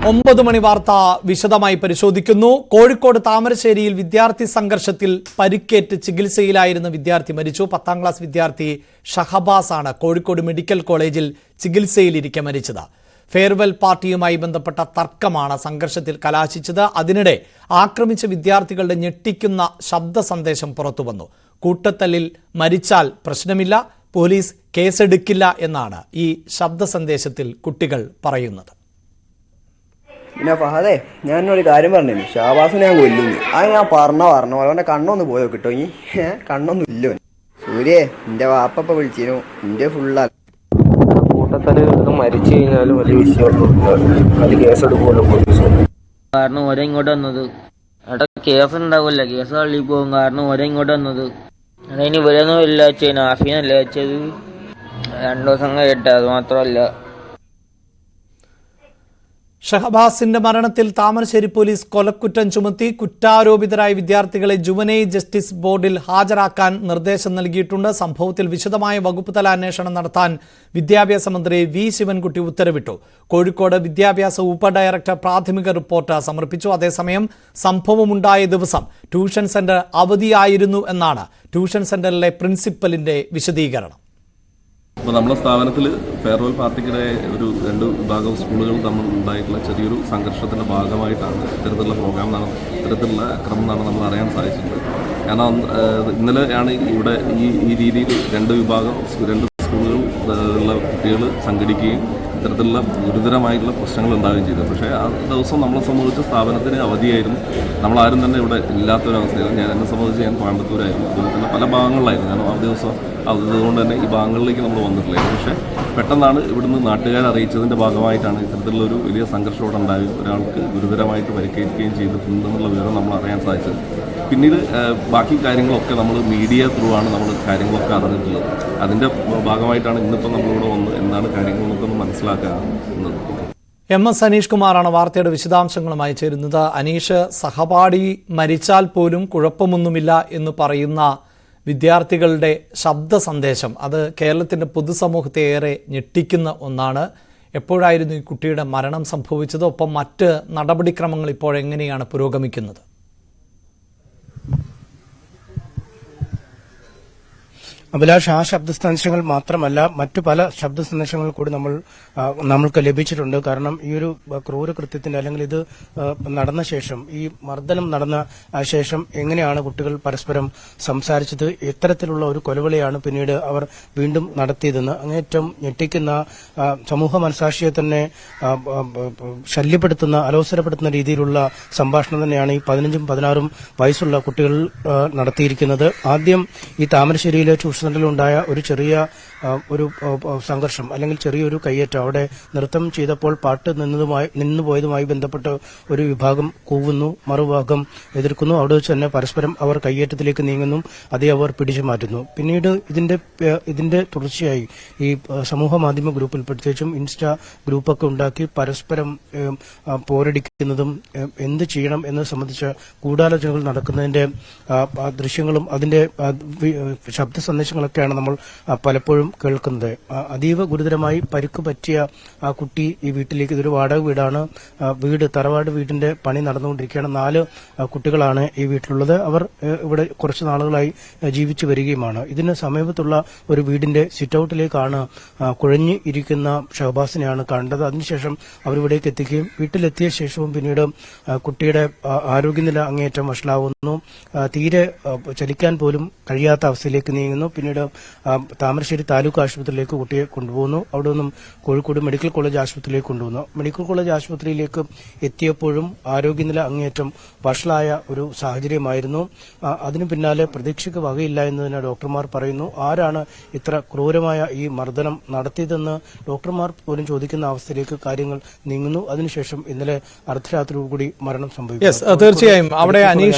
9 മണി വാർത്ത വിശദമായി പരിശോധിക്കുന്നു. കോഴിക്കോട് താമരശ്ശേരിയിൽ വിദ്യാർത്ഥി സംഘർഷത്തിൽ പരിക്കേറ്റ് ചികിത്സയിലായിരുന്ന വിദ്യാർത്ഥി മരിച്ചു. 10ാം ക്ലാസ് വിദ്യാർത്ഥി ഷഹബാസ് ആണ് കോഴിക്കോട് മെഡിക്കൽ കോളേജിൽ ചികിത്സയിലിരിക്കെ മരിച്ചത്. ഫെയർവെൽ പാർട്ടിയുമായി ബന്ധപ്പെട്ട തർക്കമാണ് സംഘർഷത്തിൽ കലാശിച്ചത്. അതിനിടെ ആക്രമിച്ച വിദ്യാർത്ഥികളുടെ ഞെട്ടിക്കുന്ന ശബ്ദ സന്ദേശം പുറത്തുവന്നു. കൂട്ടത്തല്ലിൽ മരിച്ചാൽ പ്രശ്നമില്ല, പോലീസ് കേസെടുക്കില്ല എന്നാണ് ഈ ശബ്ദ സന്ദേശത്തിൽ കുട്ടികൾ പറയുന്നത്. പിന്നെ ഫഹദേ, ഞാനൊരു കാര്യം പറഞ്ഞു, ഷാബാസിനെ ഞാൻ കൊല്ലുന്നു. അത് ഞാൻ പറഞ്ഞു അവൻ്റെ കണ്ണൊന്ന് പോയോ കിട്ടോ? ഈ കണ്ണൊന്നും ഇല്ലോ. സൂര്യേ, എൻ്റെ വാപ്പ വിളിച്ചിരുന്നു, എൻ്റെ ഫുള്ളാ കൂട്ടത്തല് മരിച്ചു കഴിഞ്ഞാലും വലിയ വിഷയമൊന്നും കേസെടുക്കുമല്ലോ പോലീസ്. കാരണം ഓരോ ഇങ്ങോട്ട് വന്നത് അവിടെ കേസ് ഉണ്ടാവില്ല, കേസ് തള്ളി പോകും. കാരണം ഓരോ ഇങ്ങോട്ട് വന്നത് അതിന് ഇവരൊന്നും ഇല്ല വെച്ചാൽ ആഫീനല്ല വെച്ചത്. 2 ദിവസം കേട്ട, അത് മാത്രമല്ല. ഷഹബാസിന്റെ മരണത്തിൽ താമരശ്ശേരി പോലീസ് കൊലക്കുറ്റം ചുമത്തി. കുറ്റാരോപിതരായ വിദ്യാർത്ഥികളെ ജുവനൈൽ ജസ്റ്റിസ് ബോർഡിൽ ഹാജരാക്കാൻ നിർദ്ദേശം നൽകിയിട്ടുണ്ട്. സംഭവത്തിൽ വിശദമായ വകുപ്പ് തല അന്വേഷണം നടത്താൻ വിദ്യാഭ്യാസ മന്ത്രി വി ശിവൻകുട്ടി ഉത്തരവിട്ടു. കോഴിക്കോട് വിദ്യാഭ്യാസ ഉപഡയറക്ടർ പ്രാഥമിക റിപ്പോർട്ട് സമർപ്പിച്ചു. അതേസമയം സംഭവമുണ്ടായ ദിവസം ട്യൂഷൻ സെന്റർ അവധിയായിരുന്നു എന്നാണ് ട്യൂഷൻ സെന്ററിലെ പ്രിൻസിപ്പലിന്റെ വിശദീകരണം. അപ്പോൾ നമ്മുടെ സ്ഥാപനത്തിൽ ഫെയർവെൽ പാർട്ടിക്കിടെ ഒരു 2 വിഭാഗം സ്കൂളുകൾ തമ്മിൽ ഉണ്ടായിട്ടുള്ള ചെറിയൊരു സംഘർഷത്തിൻ്റെ ഭാഗമായിട്ടാണ് ഇത്തരത്തിലുള്ള ഇത്തരത്തിലുള്ള ക്രമം നമ്മൾ അറിയാൻ സാധിച്ചിട്ടുണ്ട്. കാരണം ഇന്നലെയാണ് ഇവിടെ ഈ രീതിയിൽ 2 സ്കൂളുകൾ ഉള്ള കുട്ടികൾ സംഘടിക്കുകയും ഇത്തരത്തിലുള്ള ഗുരുതരമായിട്ടുള്ള പ്രശ്നങ്ങൾ ഉണ്ടാവുകയും ചെയ്തു. പക്ഷേ ആ ദിവസം നമ്മളെ സംബന്ധിച്ച് സ്ഥാപനത്തിന് അവധിയായിരുന്നു. നമ്മളാരും തന്നെ ഇവിടെ ഇല്ലാത്തൊരവസ്ഥയായിരുന്നു. എന്നെ സംബന്ധിച്ച് ഞാൻ കോയമ്പത്തൂരായിരുന്നു. അതുപോലെ തന്നെ പല ഭാഗങ്ങളിലായിരുന്നു. കാരണം ആ ദിവസം അതുകൊണ്ട് തന്നെ ഈ ഭാഗങ്ങളിലേക്ക് നമ്മൾ വന്നിട്ടില്ലായിരുന്നു. പക്ഷേ പെട്ടെന്നാണ് ഇവിടുന്ന് നാട്ടുകാരെ അറിയിച്ചതിൻ്റെ ഭാഗമായിട്ടാണ് ഇത്തരത്തിലുള്ളൊരു വലിയ സംഘർഷം ഇവിടെ ഉണ്ടായി. ഒരാൾക്ക് ഗുരുതരമായിട്ട് പരിക്കേൽക്കുകയും ചെയ്തിട്ടുണ്ടെന്നുള്ള വിവരം നമ്മൾ അറിയാൻ സാധിച്ചത്. പിന്നീട് ബാക്കി കാര്യങ്ങളൊക്കെ നമ്മൾ മീഡിയ ത്രൂ ആണ് നമ്മൾ കാര്യങ്ങളൊക്കെ അറിഞ്ഞിട്ടുള്ളത്. അതിൻ്റെ ഭാഗമായിട്ടാണ് ഇന്നിപ്പോൾ നമ്മളിവിടെ വന്ന് എന്താണ് കാര്യങ്ങളൊക്കെ ഒന്ന് മനസ്സിലാക്കുന്നത്. MS അനീഷ് കുമാറാണ് വാർത്തയുടെ വിശദാംശങ്ങളുമായി ചേരുന്നത്. അനീഷ്, സഹപാഠി മരിച്ചാൽ പോലും കുഴപ്പമൊന്നുമില്ല എന്ന് പറയുന്ന വിദ്യാർത്ഥികളുടെ ശബ്ദ സന്ദേശം അത് കേരളത്തിൻ്റെ പൊതുസമൂഹത്തെ ഏറെ ഞെട്ടിക്കുന്ന ഒന്നാണ്. എപ്പോഴായിരുന്നു ഈ കുട്ടിയുടെ മരണം സംഭവിച്ചത്? ഒപ്പം മറ്റ് നടപടിക്രമങ്ങൾ ഇപ്പോഴെങ്ങനെയാണ് പുരോഗമിക്കുന്നത്? അഭിലാഷ്, ആ ശബ്ദ സന്ദേശങ്ങൾ മാത്രമല്ല മറ്റു പല ശബ്ദ സന്ദേശങ്ങൾ കൂടി നമ്മൾക്ക് ലഭിച്ചിട്ടുണ്ട്. കാരണം ഈ ഒരു ക്രൂരകൃത്യത്തിന്റെ അല്ലെങ്കിൽ ഇത് നടന്ന ശേഷം, ഈ മർദ്ദനം നടന്ന ശേഷം എങ്ങനെയാണ് കുട്ടികൾ പരസ്പരം സംസാരിച്ചത്, എത്തരത്തിലുള്ള ഒരു കൊലവിളിയാണ് പിന്നീട് അവർ വീണ്ടും നടത്തിയതെന്ന് അങ്ങേറ്റം ഞെട്ടിക്കുന്ന, സമൂഹ മനസാക്ഷിയെ തന്നെ ശല്യപ്പെടുത്തുന്ന, അലോസരപ്പെടുത്തുന്ന രീതിയിലുള്ള സംഭാഷണം തന്നെയാണ് ഈ 15ഉം 16ഉം വയസ്സുള്ള കുട്ടികൾ നടത്തിയിരിക്കുന്നത്. ആദ്യം ഈ താമരശ്ശേരിയിലെ ട്യൂഷൻ സെന്ററിലുണ്ടായ ഒരു ചെറിയ ഒരു സംഘർഷം അല്ലെങ്കിൽ ചെറിയൊരു കയ്യേറ്റം, അവിടെ നൃത്തം ചെയ്തപ്പോൾ പാട്ട് നിന്നുപോയതുമായി ബന്ധപ്പെട്ട് ഒരു വിഭാഗം കൂവുന്നു, മറുഭാഗം എതിർക്കുന്നു. അവിടെ വെച്ച് തന്നെ പരസ്പരം അവർ കയ്യേറ്റത്തിലേക്ക് നീങ്ങുന്നു, അതേ അവർ പിടിച്ചു മാറ്റുന്നു. പിന്നീട് ഇതിന്റെ തുടർച്ചയായി ഈ സമൂഹ മാധ്യമ ഗ്രൂപ്പിൽ, പ്രത്യേകിച്ചും ഇൻസ്റ്റാ ഗ്രൂപ്പൊക്കെ ഉണ്ടാക്കി പരസ്പരം പോരടിക്കുന്നതും എന്ത് ചെയ്യണം എന്നത് സംബന്ധിച്ച ഗൂഢാലോചനകൾ നടക്കുന്നതിന്റെ ദൃശ്യങ്ങളും അതിന്റെ ശബ്ദ സന്ദേശങ്ങളൊക്കെയാണ് നമ്മൾ പലപ്പോഴും കേൾക്കുന്നത്. അതീവ ഗുരുതരമായി പരിക്ക് പറ്റിയ ആ കുട്ടി ഈ വീട്ടിലേക്ക്, ഇതൊരു വാടക വീടാണ്, തറവാട് വീടിന്റെ പണി നടന്നുകൊണ്ടിരിക്കുകയാണ്. 4 കുട്ടികളാണ് ഈ വീട്ടിലുള്ളത്. അവർ ഇവിടെ കുറച്ച് നാളുകളായി ജീവിച്ചു വരികയുമാണ്. ഇതിന് സമീപത്തുള്ള ഒരു വീടിന്റെ സിറ്റൌട്ടിലേക്കാണ് കുഴഞ്ഞു ഇരിക്കുന്ന ഷഹബാസിനെയാണ് കണ്ടത്. അതിനുശേഷം അവരിവിടേക്ക് എത്തിക്കുകയും വീട്ടിലെത്തിയ ശേഷവും പിന്നീട് കുട്ടിയുടെ ആരോഗ്യനില അങ്ങേയറ്റം വഷളാവുന്നു. തീരെ ചലിക്കാൻ പോലും കഴിയാത്ത അവസ്ഥയിലേക്ക് നീങ്ങുന്നു. പിന്നീട് താമരശ്ശേരി താലൂക്ക് ആശുപത്രിയിലേക്ക് കുട്ടിയെ കൊണ്ടുപോകുന്നു. അവിടെ നിന്നും കോഴിക്കോട് മെഡിക്കൽ കോളേജ് ആശുപത്രിയിലേക്ക് കൊണ്ടുപോകുന്നു. മെഡിക്കൽ കോളേജ് ആശുപത്രിയിലേക്ക് എത്തിയപ്പോഴും ആരോഗ്യനില അങ്ങേയറ്റം വഷളായ ഒരു സാഹചര്യമായിരുന്നു. അതിനു പിന്നാലെ പ്രതീക്ഷയ്ക്ക് വകയില്ല എന്നതിന് ഡോക്ടർമാർ പറയുന്നു. ആരാണ് ഇത്ര ക്രൂരമായ ഈ മർദ്ദനം നടത്തിയതെന്ന് ഡോക്ടർമാർ പോലും ചോദിക്കുന്ന അവസ്ഥയിലേക്ക് കാര്യങ്ങൾ നീങ്ങുന്നു. അതിനുശേഷം ഇന്നലെ അർദ്ധരാത്രിയോടുകൂടി മരണം സംഭവിച്ചു. തീർച്ചയായും അവിടെ അനീഷ്